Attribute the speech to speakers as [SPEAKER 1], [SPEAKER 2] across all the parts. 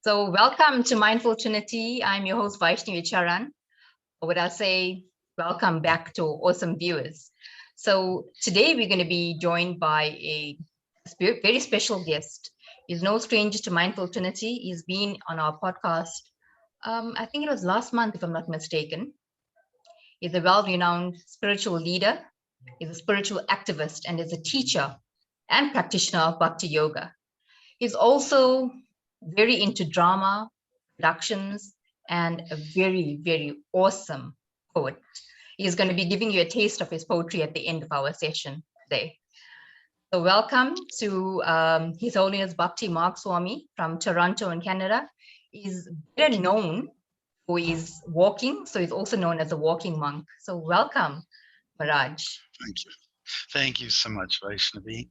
[SPEAKER 1] So welcome to Mindful Trinity. I'm your host, Vaishnavi Charan. Or would I say, welcome back to awesome viewers. So today we're going to be joined by a very special guest. He's no stranger to Mindful Trinity. He's been on our podcast, I think it was last month, if I'm not mistaken. He's a well-renowned spiritual leader. He's a spiritual activist and is a teacher and practitioner of Bhakti Yoga. He's also very into drama, productions, and a very, very awesome poet. He's going to be giving you a taste of his poetry at the end of our session today. So welcome to His Holiness Bhaktimarga Swami from Toronto in Canada. He's better known for his walking, so he's also known as a walking monk. So welcome, Maharaj.
[SPEAKER 2] Thank you. Thank you so much, Vaishnavi,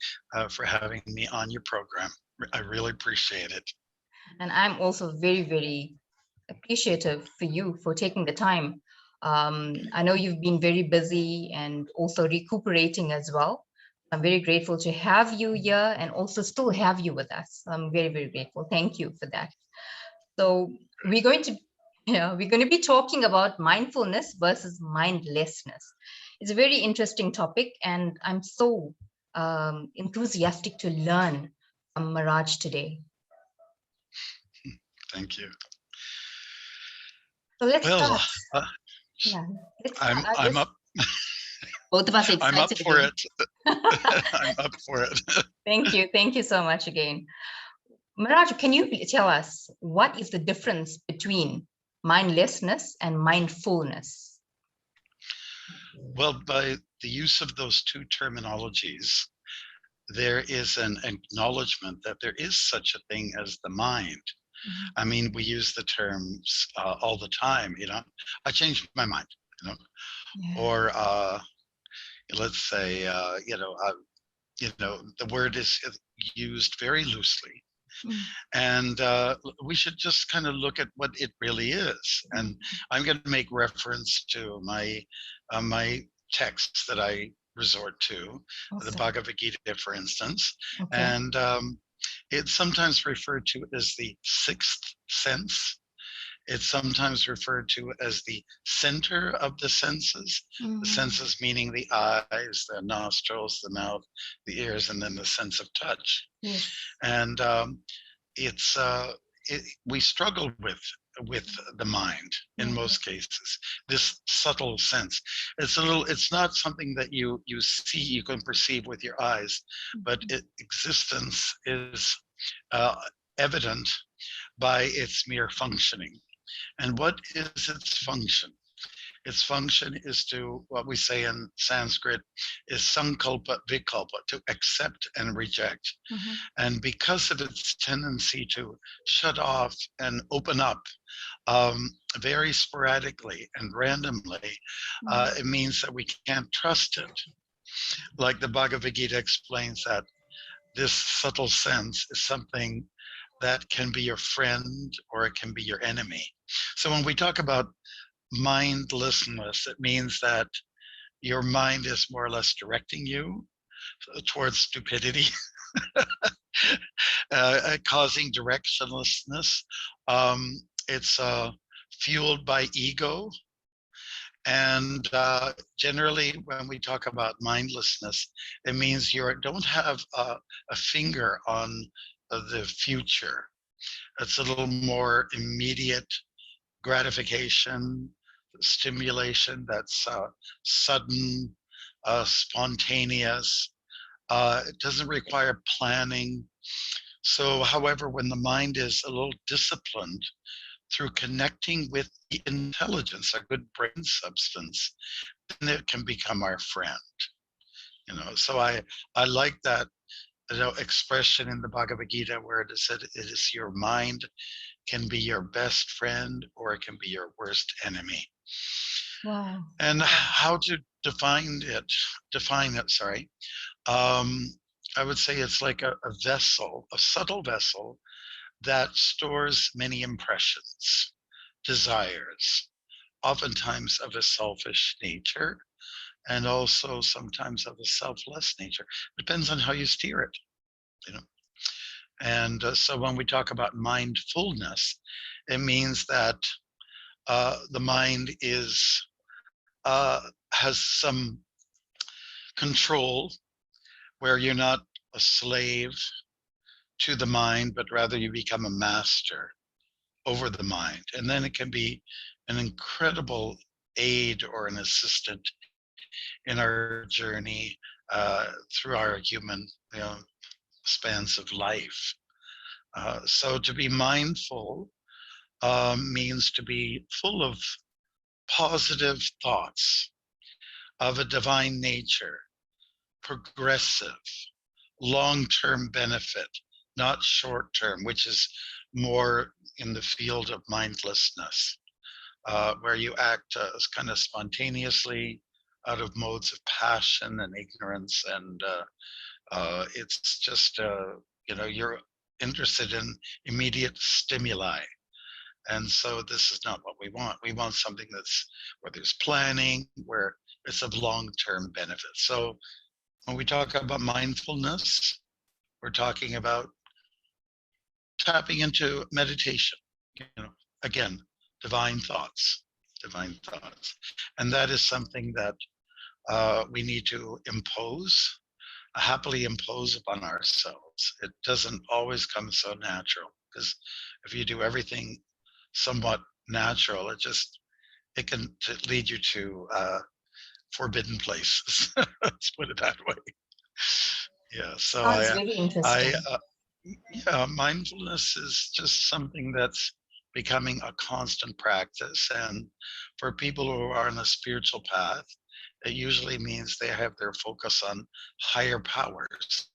[SPEAKER 2] for having me on your program. I really appreciate it.
[SPEAKER 1] And I'm also very, very appreciative for you for taking the time. I know you've been very busy and also recuperating as well. I'm very grateful to have you here and also still have you with us. I'm very, very grateful. Thank you for that. So we're going to be talking about mindfulness versus mindlessness. It's a very interesting topic, and I'm so enthusiastic to learn from Maharaj today.
[SPEAKER 2] Thank you.
[SPEAKER 1] So let's start.
[SPEAKER 2] I'm up.
[SPEAKER 1] Both of us are excited.
[SPEAKER 2] I'm up for it. I'm up for it.
[SPEAKER 1] Thank you so much again. Maharaj, can you tell us what is the difference between mindlessness and mindfulness?
[SPEAKER 2] Well, by the use of those two terminologies, there is an acknowledgement that there is such a thing as the mind. Mm-hmm. I mean, we use the terms all the time, I changed my mind, or let's say, the word is used very loosely. Mm. And we should just kind of look at what it really is. And I'm going to make reference to my texts that I resort to, awesome. The Bhagavad-Gita, for instance. Okay. And it's sometimes referred to as the sixth sense. It's sometimes referred to as the center of the senses. Mm-hmm. The senses meaning the eyes, the nostrils, the mouth, the ears, and then the sense of touch. Yes. And we struggle with the mind in most cases. This subtle sense. It's not something that you see, you can perceive with your eyes, but existence is evident by its mere functioning. And what is its function? Its function is to, what we say in Sanskrit, is sankalpa vikalpa, to accept and reject. Mm-hmm. And because of its tendency to shut off and open up very sporadically and randomly, it means that we can't trust it. Like the Bhagavad-Gita explains that this subtle sense is something that can be your friend or it can be your enemy. So when we talk about mindlessness, it means that your mind is more or less directing you towards stupidity, causing directionlessness. It's fueled by ego. And generally, when we talk about mindlessness, it means you don't have a finger on the future. It's a little more immediate gratification, stimulation that's sudden, spontaneous. It doesn't require planning. So, however, when the mind is a little disciplined through connecting with the intelligence, a good brain substance, then it can become our friend. So I like that expression in the Bhagavad-Gita where it is said, it is your mind can be your best friend or it can be your worst enemy. Wow. And how to define it, I would say it's like a vessel, a subtle vessel that stores many impressions, desires, oftentimes of a selfish nature, and also sometimes of a selfless nature. Depends on how you steer it, And so when we talk about mindfulness, it means that the mind has some control, where you're not a slave to the mind, but rather you become a master over the mind. And then it can be an incredible aid or an assistant in our journey through our human spans of life. So to be mindful means to be full of positive thoughts of a divine nature, progressive, long-term benefit, not short-term, which is more in the field of mindlessness, where you act kind of spontaneously out of modes of passion and ignorance, and it's just you're interested in immediate stimuli. And so this is not what we want. We want something that's where there's planning, where it's of long-term benefit. So when we talk about mindfulness, we're talking about tapping into meditation, again, divine thoughts. And that is something that we need to happily impose upon ourselves. It doesn't always come so natural, because if you do everything somewhat natural, it can lead you to forbidden places. Let's put it that way. Yeah. So
[SPEAKER 1] Sounds very interesting.
[SPEAKER 2] mindfulness is just something that's becoming a constant practice, and for people who are on a spiritual path, it usually means they have their focus on higher powers.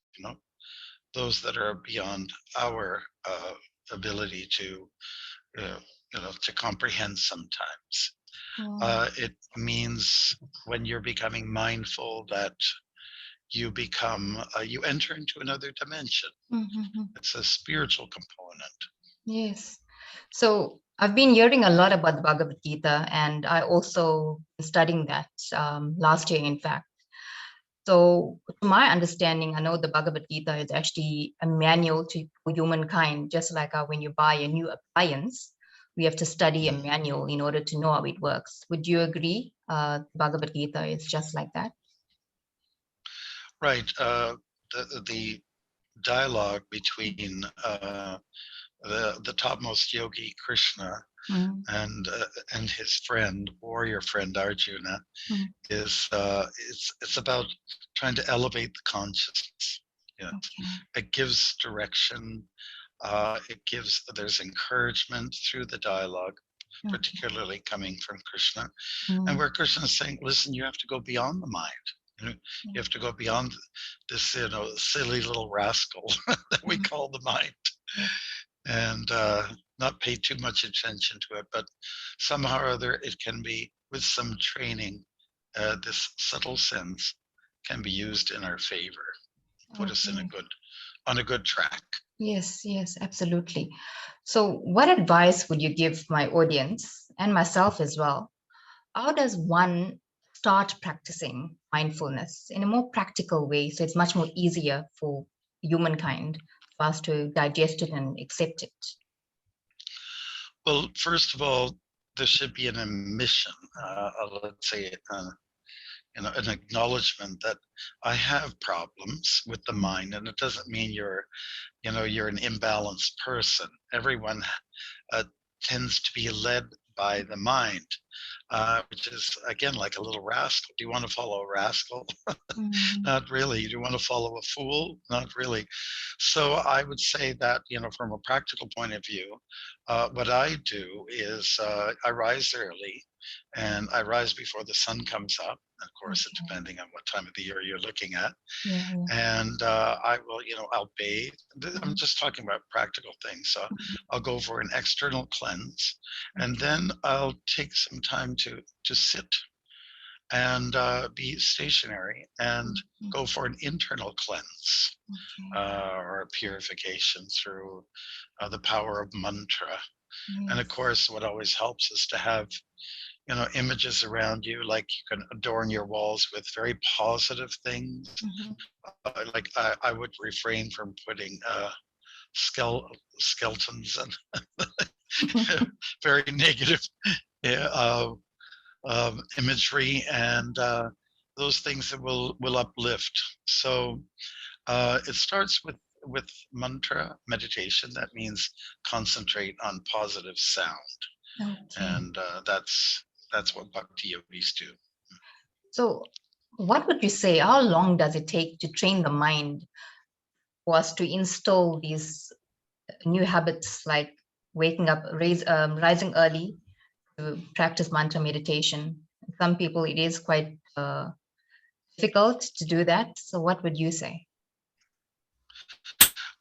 [SPEAKER 2] Those that are beyond our ability to to comprehend sometimes. It means when you're becoming mindful that you enter into another dimension. It's a spiritual component.
[SPEAKER 1] Yes. So I've been hearing a lot about the Bhagavad-Gita, and I also studying that last year, in fact. So to my understanding, I know the Bhagavad-Gita is actually a manual for humankind, just like when you buy a new appliance, we have to study a manual in order to know how it works. Would you agree? Bhagavad-Gita is just like that?
[SPEAKER 2] Right. The dialogue between the topmost yogi Krishna and his warrior friend Arjuna is it's about trying to elevate the consciousness. It gives direction. There's encouragement through the dialogue, particularly coming from Krishna, and where Krishna is saying, listen, you have to go beyond the mind. You have to go beyond this, silly little rascal that we call the mind, and not pay too much attention to it. But somehow or other, it can be, with some training, this subtle sense can be used in our favor, put us on a good track.
[SPEAKER 1] Yes, absolutely. So what advice would you give my audience and myself as well? How does one start practicing mindfulness in a more practical way, so it's much more easier for humankind for us to digest it and accept it?
[SPEAKER 2] Well, first of all, there should be an admission, let's say, an acknowledgement that I have problems with the mind, and it doesn't mean you're an imbalanced person. Everyone tends to be led by the mind, which is, again, like a little rascal. Do you want to follow a rascal? Not really. Do you want to follow a fool? Not really. So I would say that, from a practical point of view, what I do is I rise early, and I rise before the sun comes up. Of course, it's depending on what time of the year you're looking at. And I will, I'll bathe. I'm just talking about practical things. So I'll go for an external cleanse, and then I'll take some time to sit and be stationary and go for an internal cleanse or a purification through the power of mantra. And of course, what always helps is to have images around you, like you can adorn your walls with very positive things. Like I would refrain from putting skeletons and very negative imagery, and those things that will uplift. So it starts with mantra meditation. That means concentrate on positive sound, and that's what bhakti yogis do.
[SPEAKER 1] So what would you say, how long does it take to train the mind for us to install these new habits like waking up, rising early to practice mantra meditation? Some people, it is quite difficult to do that. So what would you say?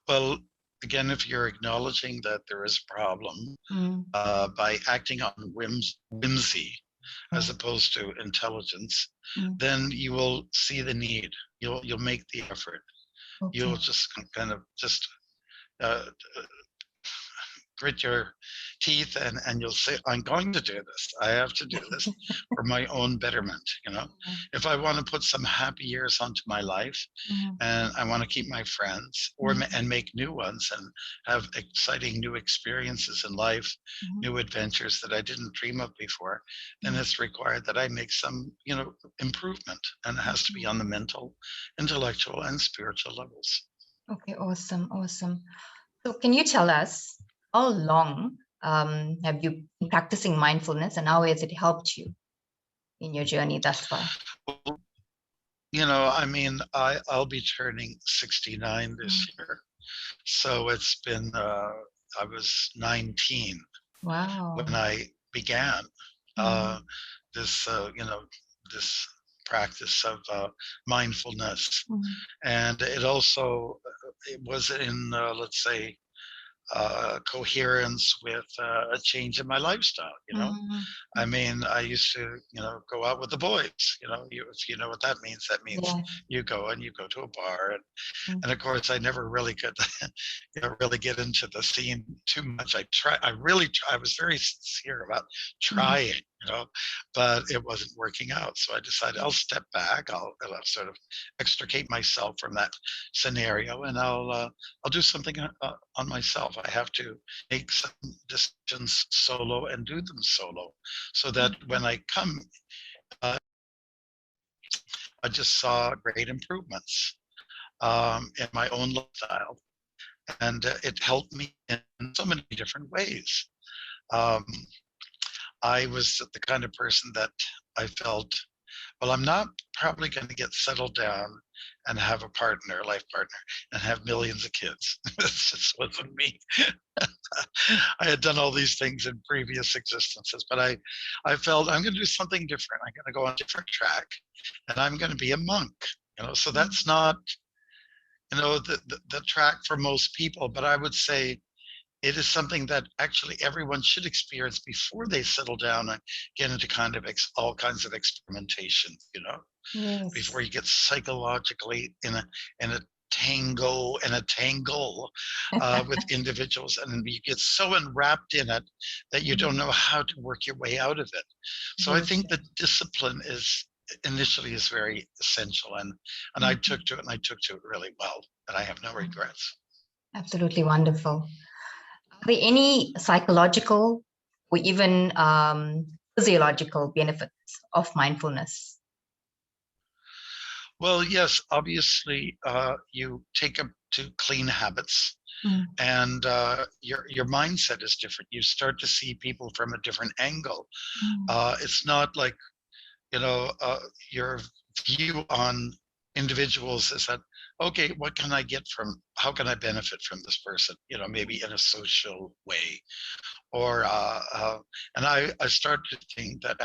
[SPEAKER 2] Well, again, if you're acknowledging that there is a problem, by acting on whimsy as opposed to intelligence, then you will see the need. You'll make the effort.
[SPEAKER 1] Okay.
[SPEAKER 2] You'll just kind of just grit your teeth and you'll say, I'm going to do this. I have to do this for my own betterment. If I want to put some happy years onto my life, and I want to keep my friends and make new ones and have exciting new experiences in life, new adventures that I didn't dream of before, then it's required that I make some, improvement, and it has to be on the mental, intellectual, and spiritual levels.
[SPEAKER 1] Okay, awesome. So can you tell us, how long have you been practicing mindfulness, and how has it helped you in your journey thus far?
[SPEAKER 2] Well, I'll be turning 69 this year. So it's been, I was 19 when I began this practice of mindfulness. And it also, it was in, let's say, coherence with a change in my lifestyle. I used to go out with the boys. If you know what that means you go to a bar, and of course I never really could really get into the scene too much. I was very sincere about trying, but it wasn't working out. So I decided I'll step back. I'll sort of extricate myself from that scenario, and I'll do something on myself. I have to make some decisions solo and do them solo, so that when I come, I just saw great improvements in my own lifestyle, and it helped me in so many different ways. I was the kind of person that I felt, well, I'm not probably going to get settled down and have a life partner, and have millions of kids. This just wasn't me. I had done all these things in previous existences, but I felt I'm going to do something different. I'm going to go on a different track, and I'm going to be a monk. So that's not, the track for most people, but I would say it is something that actually everyone should experience before they settle down and get into kind of all kinds of experimentation, before you get psychologically in a tango and a tangle with individuals, and you get so enwrapped in it that you don't know how to work your way out of it. So I think that discipline initially is very essential, and I took to it really well, and I have no regrets.
[SPEAKER 1] Absolutely wonderful. Are there any psychological or even physiological benefits of mindfulness?
[SPEAKER 2] Well, yes, obviously, you take up to clean habits, and your mindset is different. You start to see people from a different angle. It's not like, your view on individuals is that, okay, how can I benefit from this person, maybe in a social way, or and I started to think that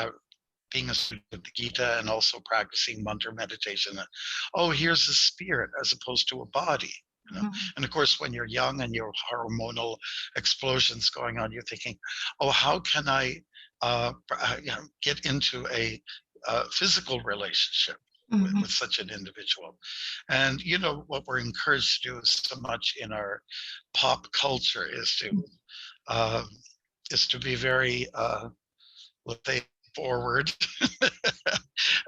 [SPEAKER 2] being a student of the Gita and also practicing mantra meditation, here's a spirit as opposed to a body. And of course, when you're young and your hormonal explosions going on, you're thinking, how can I get into a physical relationship with such an individual? And what we're encouraged to do so much in our pop culture is to be very, let's say, forward,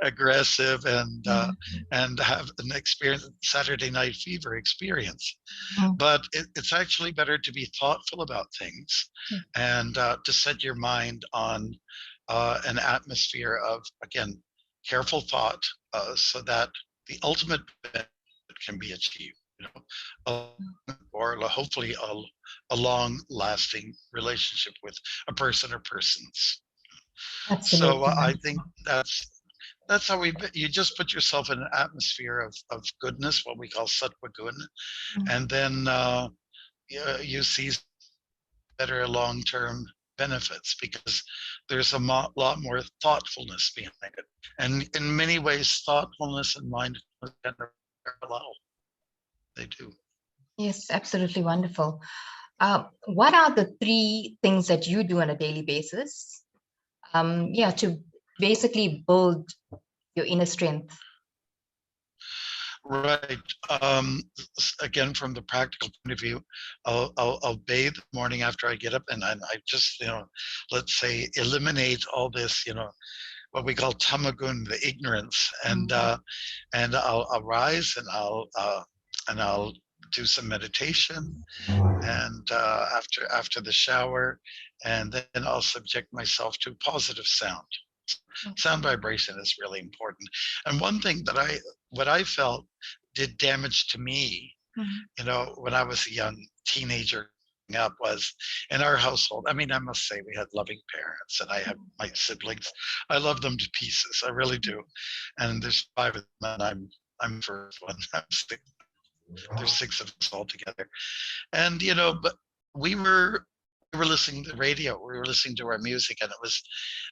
[SPEAKER 2] aggressive, and have an experience, Saturday Night Fever experience. But it's actually better to be thoughtful about things, and to set your mind on an atmosphere of, again, careful thought, so that the ultimate benefit can be achieved. Or hopefully a long-lasting relationship with a person or persons.
[SPEAKER 1] Absolutely.
[SPEAKER 2] So I think that's how you just put yourself in an atmosphere of goodness, what we call sattva gun, and then you see better long-term benefits, because there's a lot more thoughtfulness behind it. And in many ways, thoughtfulness and mindfulness can parallel. They do.
[SPEAKER 1] Yes, absolutely wonderful. What are the 3 things that you do on a daily basis? To basically build your inner strength.
[SPEAKER 2] Right. Again, from the practical point of view, I'll bathe the morning after I get up, and I just, let's say, eliminate all this, what we call tamagun, the ignorance, and I'll rise, and I'll do some meditation, and after the shower, and then I'll subject myself to positive sound. Sound vibration is really important. And one thing that what I felt did damage to me, when I was a young teenager growing up, was in our household. I mean, I must say we had loving parents, and I have my siblings. I love them to pieces. I really do. And there's 5 of them, and I'm the first one. There's 6 of us all together. And, but we were listening to the radio, we were listening to our music, and it was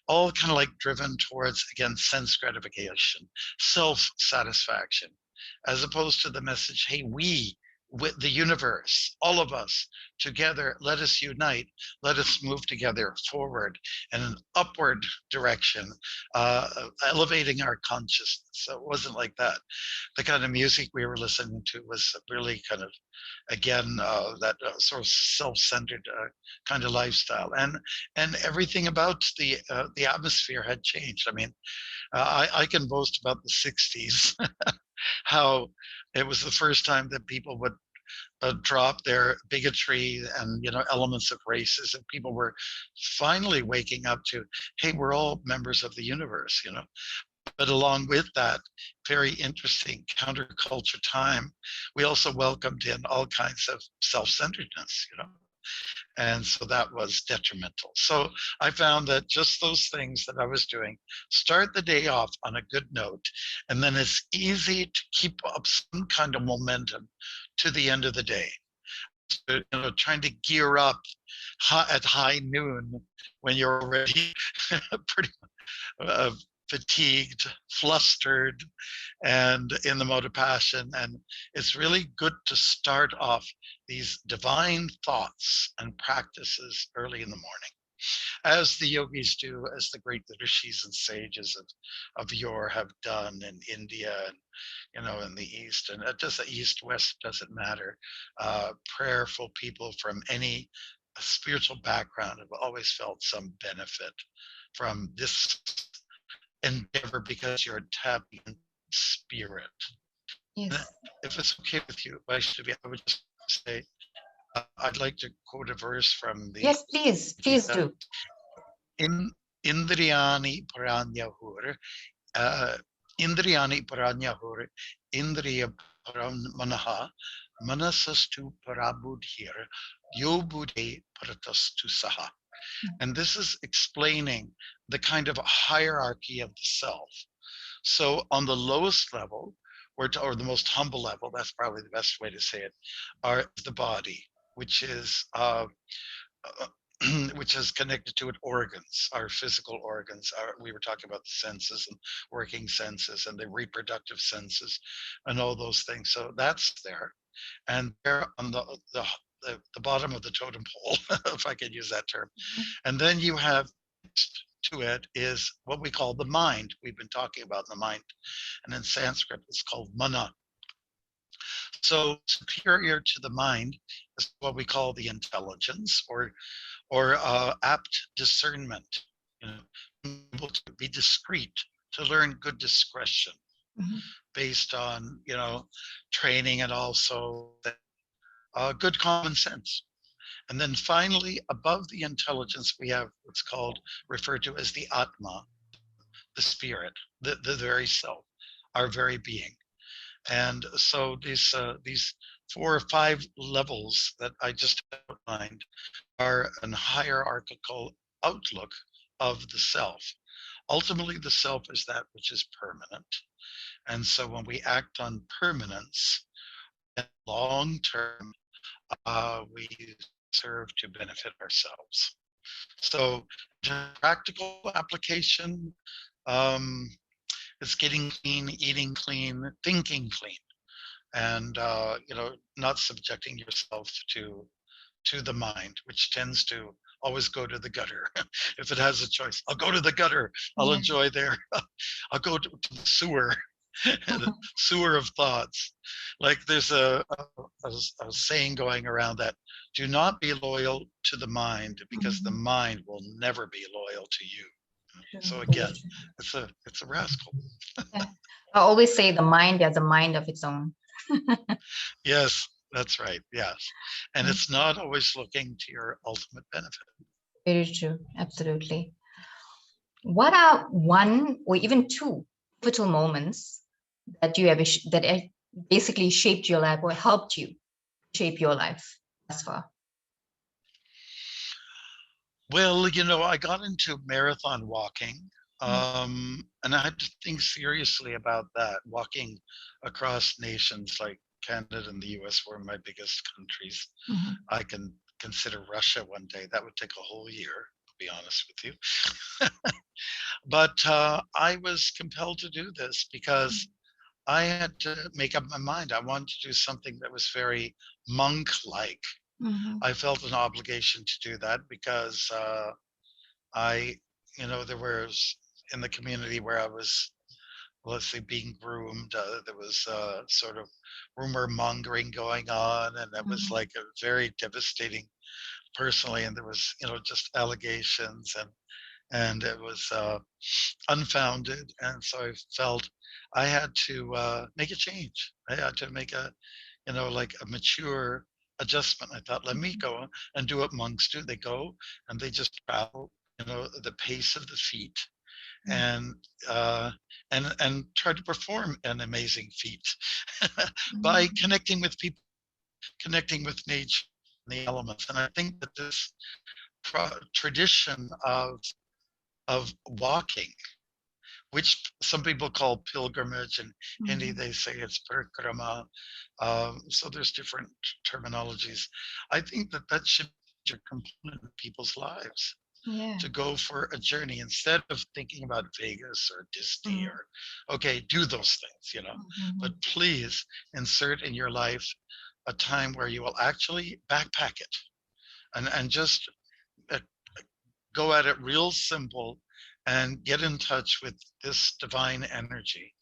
[SPEAKER 2] all kind of like driven towards, again, sense gratification, self-satisfaction, as opposed to the message, hey, we, with the universe, all of us together, let us unite, let us move together forward in an upward direction, elevating our consciousness. So it wasn't like that. The kind of music we were listening to was really kind of, again, that sort of self-centered kind of lifestyle, and everything about the atmosphere had changed. I mean, I can boast about the 60s, how it was the first time that people would drop their bigotry and elements of racism. People were finally waking up to, hey, we're all members of the universe. But along with that very interesting counterculture time, we also welcomed in all kinds of self-centeredness, and so that was detrimental. So I found that just those things that I was doing, start the day off on a good note, and then it's easy to keep up some kind of momentum to the end of the day. So, trying to gear up at high noon when you're already pretty fatigued, flustered, and in the mode of passion. And it's really good to start off these divine thoughts and practices early in the morning, as the yogis do, as the great rishis and sages of yore have done in India and in the East. And it doesn't, East, West, doesn't matter. Prayerful people from any spiritual background have always felt some benefit from this endeavor, because you're tapping into spirit.
[SPEAKER 1] Yes.
[SPEAKER 2] If it's okay with you, Vaishnavi, I would just say, I'd like to quote a verse from the
[SPEAKER 1] Yes, please do.
[SPEAKER 2] In Indriyani Paranyahur, Indriyani Paranyahur, Indriya Paramanaha, Manasastu Parabudhir, Yobuddhe Paratastu Saha. And this is explaining the kind of hierarchy of the self. So on the lowest level, or the most humble level, that's probably the best way to say it, are the body, which is connected to organs, our physical organs. We were talking about the senses and working senses and the reproductive senses and all those things. So that's there. And there on the bottom of the totem pole, if I could use that term. And then you have to it is what we call the mind. We've been talking about the mind. And in Sanskrit, it's called mana. So superior to the mind is what we call the intelligence, or apt discernment. able to be discreet, to learn good discretion
[SPEAKER 1] Mhm.
[SPEAKER 2] based on, training, and also good common sense. And then finally, above the intelligence, we have what's referred to as the Atma, the spirit, the very self, our very being. And so these 4 or 5 levels that I just outlined are an hierarchical outlook of the self. Ultimately, the self is that which is permanent. And so when we act on permanence, long term, we serve to benefit ourselves. So, practical application, um, it's getting clean, eating clean, thinking clean, and not subjecting yourself to the mind, which tends to always go to the gutter. If it has a choice, I'll go to the gutter. I'll
[SPEAKER 1] Yeah.
[SPEAKER 2] enjoy there. I'll go to the sewer, the sewer of thoughts. Like there's a saying going around that do not be loyal to the mind, because the
[SPEAKER 1] Mhm.
[SPEAKER 2] mind will never be loyal to you.
[SPEAKER 1] True,
[SPEAKER 2] So
[SPEAKER 1] very
[SPEAKER 2] again,
[SPEAKER 1] true.
[SPEAKER 2] it's a rascal.
[SPEAKER 1] Yeah. I always say the mind has a mind of its own.
[SPEAKER 2] Yes, that's right. Yes. And
[SPEAKER 1] Mm,
[SPEAKER 2] it's not always looking to your ultimate benefit.
[SPEAKER 1] very true. Absolutely. What are one or even two pivotal moments that you have basically shaped your life or helped you shape your life thus far?
[SPEAKER 2] Well, I got into marathon walking,
[SPEAKER 1] Mm,
[SPEAKER 2] and I had to think seriously about that, walking across nations like Canada and the US were my biggest countries.
[SPEAKER 1] mhm,
[SPEAKER 2] I can consider Russia one day. That would take a whole year, to be honest with you. But I was compelled to do this because I had to make up my mind. I wanted to do something that was very monk-like.
[SPEAKER 1] mhm,
[SPEAKER 2] I felt an obligation to do that because I, there was in the community where I was, let's say, being groomed. There was sort of rumor mongering going on, and that was
[SPEAKER 1] mhm,
[SPEAKER 2] like a very devastating personally. And there was, just allegations, and it was unfounded. And so I felt I had to make a change. I had to make like a mature adjustment. I thought, let me
[SPEAKER 1] mhm,
[SPEAKER 2] go and do what monks do. They go and they just travel, the pace of the feet,
[SPEAKER 1] mhm,
[SPEAKER 2] and uh, and try to perform an amazing feat by
[SPEAKER 1] mhm,
[SPEAKER 2] connecting with people, connecting with nature and the elements. And I think that this tradition of walking, which some people call pilgrimage. In Hindi,
[SPEAKER 1] mhm.
[SPEAKER 2] they say it's parikrama. So there's different terminologies. I think that should be a component of people's lives,
[SPEAKER 1] Yeah.
[SPEAKER 2] to go for a journey instead of thinking about Vegas or Disney
[SPEAKER 1] Mhm,
[SPEAKER 2] or, okay, do those things. But
[SPEAKER 1] mhm,
[SPEAKER 2] please insert in your life a time where you will actually backpack it, and just uh, go at it real simple, and get in touch with this divine energy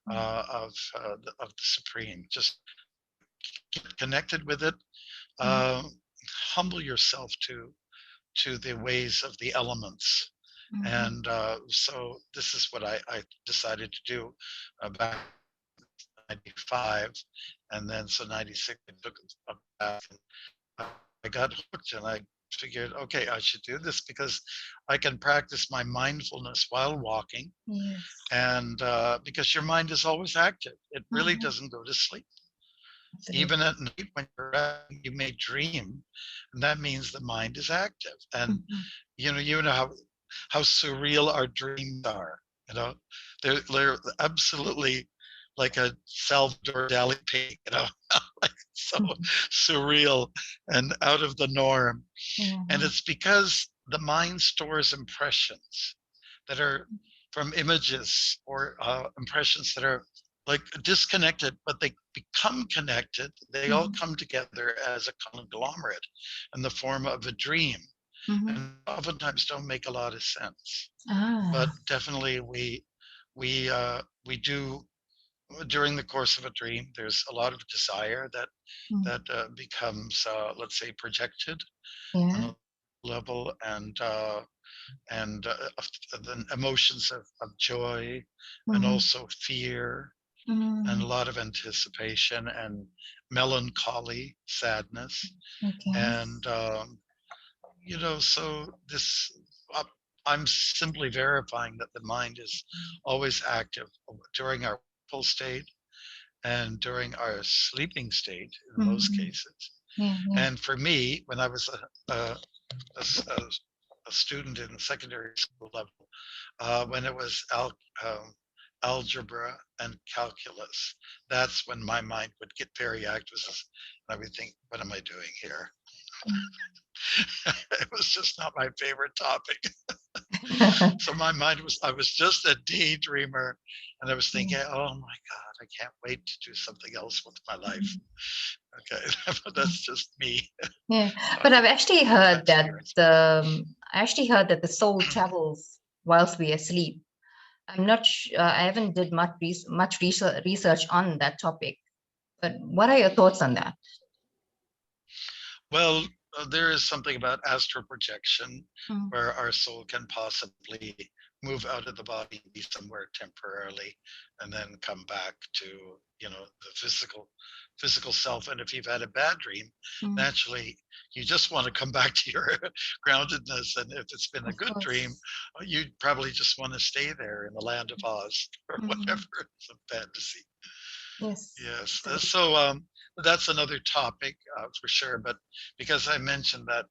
[SPEAKER 1] mhm,
[SPEAKER 2] of the Supreme. Just get connected with it.
[SPEAKER 1] mhm,
[SPEAKER 2] Uh, Humble yourself to the ways of the elements.
[SPEAKER 1] mhm.
[SPEAKER 2] And so this is what I decided to do back in 95. And then so 96, I took a back, and I got hooked, and I figured, okay, I should do this because I can practice my mindfulness while walking.
[SPEAKER 1] Yes.
[SPEAKER 2] And because your mind is always active, it really
[SPEAKER 1] Mhm,
[SPEAKER 2] doesn't go to sleep. Even
[SPEAKER 1] absolutely.
[SPEAKER 2] at night when you're resting, you may dream, and that means the mind is active. And
[SPEAKER 1] Mhm,
[SPEAKER 2] you know how surreal our dreams are. You know, they're absolutely like a Salvador Dali painting. Like so
[SPEAKER 1] mhm,
[SPEAKER 2] surreal and out of the norm. And
[SPEAKER 1] mhm,
[SPEAKER 2] it's because the mind stores impressions that are from images, or impressions that are like disconnected, but they become connected. They all
[SPEAKER 1] mhm,
[SPEAKER 2] come together as a conglomerate in the form of a dream,
[SPEAKER 1] mhm.
[SPEAKER 2] and oftentimes don't make a lot of sense. But
[SPEAKER 1] Ah.
[SPEAKER 2] definitely we do during the course of a dream. There's a lot of desire
[SPEAKER 1] Mm.
[SPEAKER 2] that becomes let's say projected on
[SPEAKER 1] Yeah.
[SPEAKER 2] a level, and and the emotions of joy, and also fear, and a lot of anticipation, and melancholy, sadness,
[SPEAKER 1] Okay.
[SPEAKER 2] and so this. I'm simply verifying that the mind is always active during our full state and during our sleeping state in most cases.
[SPEAKER 1] Yeah, yeah.
[SPEAKER 2] And for me, when I was a student in secondary school level, when it was algebra and calculus, that's when my mind would get very active. And I would think, what am I doing here? It was just not my favorite topic. So my mind I was just a daydreamer, and I was thinking, oh my God, I can't wait to do something else with my life. Okay, but that's just me.
[SPEAKER 1] Yeah, but I've actually heard that
[SPEAKER 2] Experience.
[SPEAKER 1] the soul travels whilst we are asleep. I'm not I haven't did much research on that topic, but what are your thoughts on that?
[SPEAKER 2] Well, there is something about astral projection
[SPEAKER 1] Mm.
[SPEAKER 2] where our soul can possibly move out of the body, be somewhere temporarily, and then come back to the physical self. And if you've had a bad dream,
[SPEAKER 1] Mm.
[SPEAKER 2] naturally you just want to come back to your groundedness. And if it's been a
[SPEAKER 1] Of
[SPEAKER 2] good dream,
[SPEAKER 1] course.
[SPEAKER 2] you'd probably just want to stay there in the land of Oz or whatever. It's a fantasy.
[SPEAKER 1] Yes.
[SPEAKER 2] Yes.
[SPEAKER 1] Absolutely.
[SPEAKER 2] So that's another topic for sure. But because I mentioned that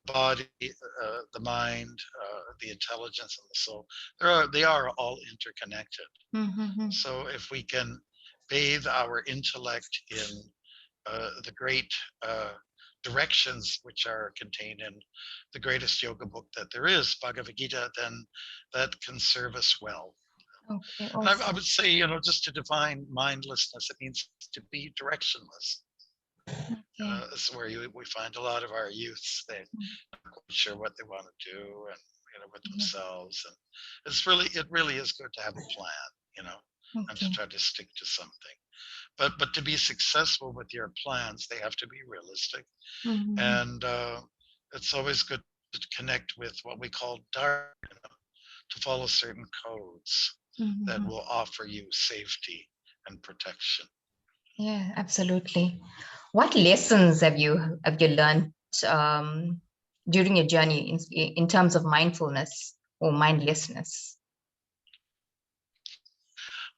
[SPEAKER 2] body, the mind, the intelligence, and the soul, they are all interconnected. So if we can bathe our intellect in the great directions which are contained in the greatest yoga book that there is, Bhagavad-Gita, then that can serve us well.
[SPEAKER 1] Okay,
[SPEAKER 2] And I
[SPEAKER 1] awesome.
[SPEAKER 2] would say, just to define mindlessness, it means to be directionless.
[SPEAKER 1] Okay.
[SPEAKER 2] This is where we find a lot of our youths. They're not quite sure what they want to do, and with
[SPEAKER 1] Yeah.
[SPEAKER 2] themselves. And it really is good to have a plan, and to
[SPEAKER 1] Okay.
[SPEAKER 2] try to stick to something. But to be successful with your plans, they have to be realistic. And it's always good to connect with what we call dharma, to follow certain codes that will offer you safety and protection.
[SPEAKER 1] Yeah, absolutely. What lessons have you learned during your journey in terms of mindfulness or mindlessness?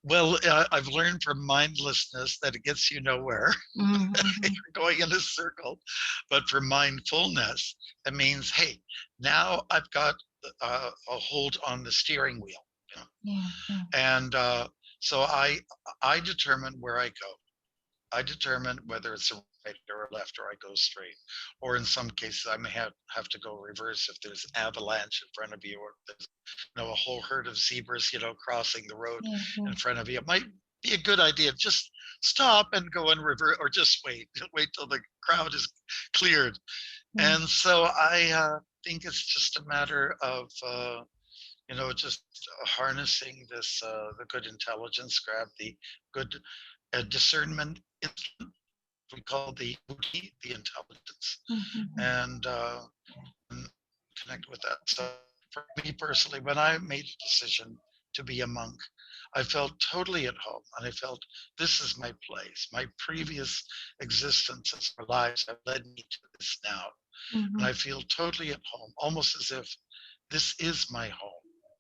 [SPEAKER 2] Well, I've learned from mindlessness that it gets you nowhere. You're going in a circle. But for mindfulness, it means, hey, now I've got a hold on the steering wheel.
[SPEAKER 1] Yeah, yeah.
[SPEAKER 2] And so I determine where I go. I determine whether it's a right or a left, or I go straight. Or in some cases, I may have to go reverse if there's an avalanche in front of you, or there's a whole herd of zebras, crossing the road
[SPEAKER 1] Yeah,
[SPEAKER 2] in
[SPEAKER 1] yeah.
[SPEAKER 2] front of you. It might be a good idea. Just stop and go in reverse, or just wait till the crowd is cleared. And so I think it's just a matter of just harnessing this the good intelligence, grab the good discernment instrument we call the buddhi, the intelligence, and connect with that. So for me personally, when I made a decision to be a monk, I felt totally at home, and I felt this is my place. My previous existences or lives have led me to this now, and I feel totally at home, almost as if this is my home,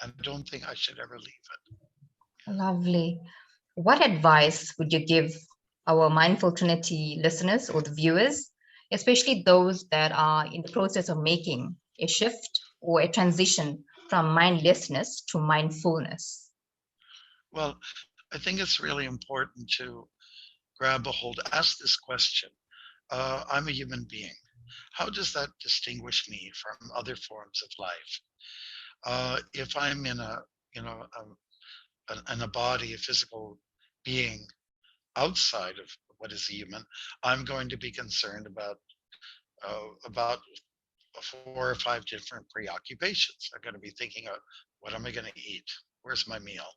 [SPEAKER 2] and I don't think I should ever leave it.
[SPEAKER 1] Lovely. What advice would you give our Mindful Trinity listeners or the viewers, especially those that are in the process of making a shift or a transition from mindlessness to mindfulness?
[SPEAKER 2] Well, I think it's really important to grab a hold, ask this question. I'm a human being. How does that distinguish me from other forms of life? If I'm in in a body, a physical being outside of what is a human, I'm going to be concerned about 4 or 5 different preoccupations. I'm going to be thinking of, what am I going to eat? Where's my meal?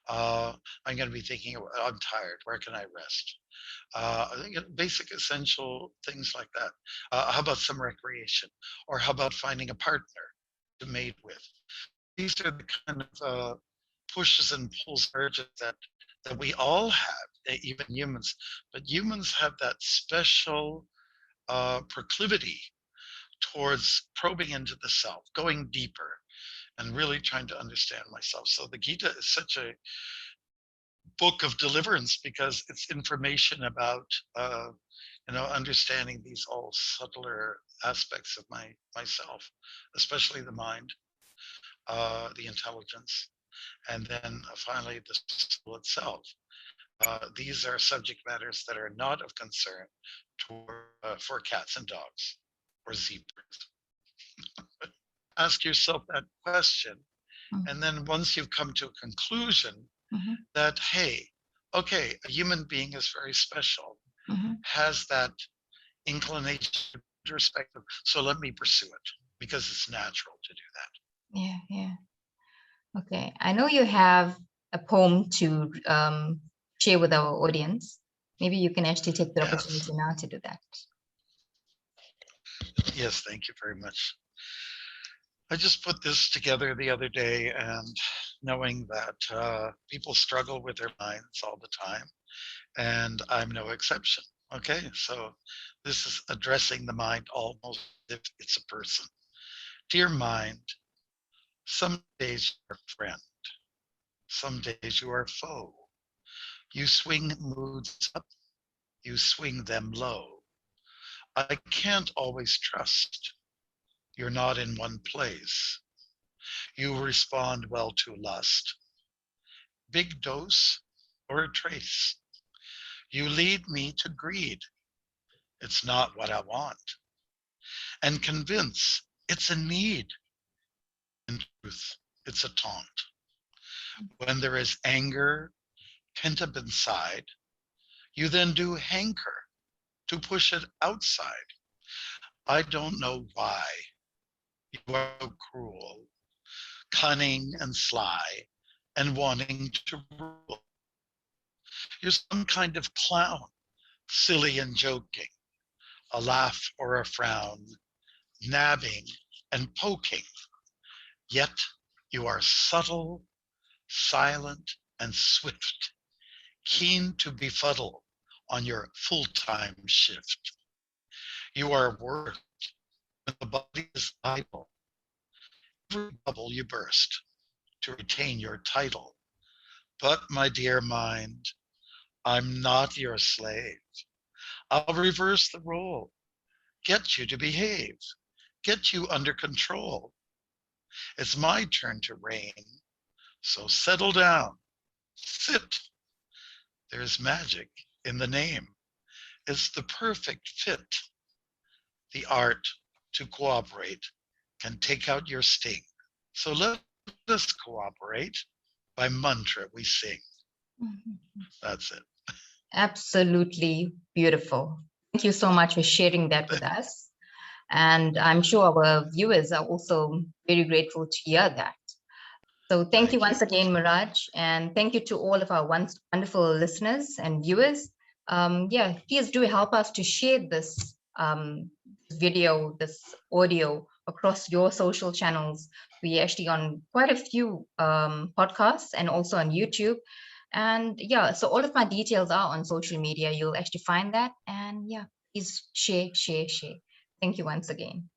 [SPEAKER 2] I'm going to be thinking, I'm tired. Where can I rest? I think basic, essential things like that. How about some recreation? Or how about finding a partner? to mate with. These are the kind of pushes and pulls, urges that we all have, even humans. But humans have that special proclivity towards probing into the self, going deeper, and really trying to understand myself. So the Gita is such a book of deliverance because it's information about understanding these all subtler aspects of myself, especially the mind, the intelligence, and then finally the soul itself. These are subject matters that are not of concern for cats and dogs or zebras. Ask yourself that question, and then once you've come to a conclusion that, hey, okay, a human being is very special, has that inclination to respect them, so let me pursue it because it's natural to do that.
[SPEAKER 1] Yeah. Okay, I know you have a poem to share with our audience. Maybe you can actually take the opportunity now to do that.
[SPEAKER 2] Yes, thank you very much. I just put this together the other day, and knowing that people struggle with their minds all the time, and I'm no exception. Okay, so this is addressing the mind almost as if it's a person. Dear mind, some days you're a friend, some days you are a foe. You swing moods up, you swing them low. I can't always trust. You're not in one place. You respond well to lust. Big dose or a trace. You lead me to greed. It's not what I want. And convince it's a need. In truth, it's a taunt. When there is anger pent up inside, you then do hanker to push it outside. I don't know why you are so cruel, cunning and sly, and wanting to rule. You're some kind of clown, silly and joking, a laugh or a frown, nabbing and poking. Yet you are subtle, silent, and swift, keen to befuddle on your full-time shift. You are worked when the body is idle. Every bubble you burst to retain your title. But my dear mind, I'm not your slave. I'll reverse the role, get you to behave, get you under control. It's my turn to reign, so settle down, sit. There's magic in the name. It's the perfect fit. The art to cooperate can take out your sting. So let us cooperate by mantra we sing. That's it.
[SPEAKER 1] Absolutely beautiful. Thank you so much for sharing that with us. And I'm sure our viewers are also very grateful to hear that. So thank you once again, Miraj, and thank you to all of our wonderful listeners and viewers. Please do help us to share this video, this audio across your social channels. We're actually on quite a few podcasts and also on YouTube. And so all of my details are on social media. You'll actually find that. And please share. Thank you once again.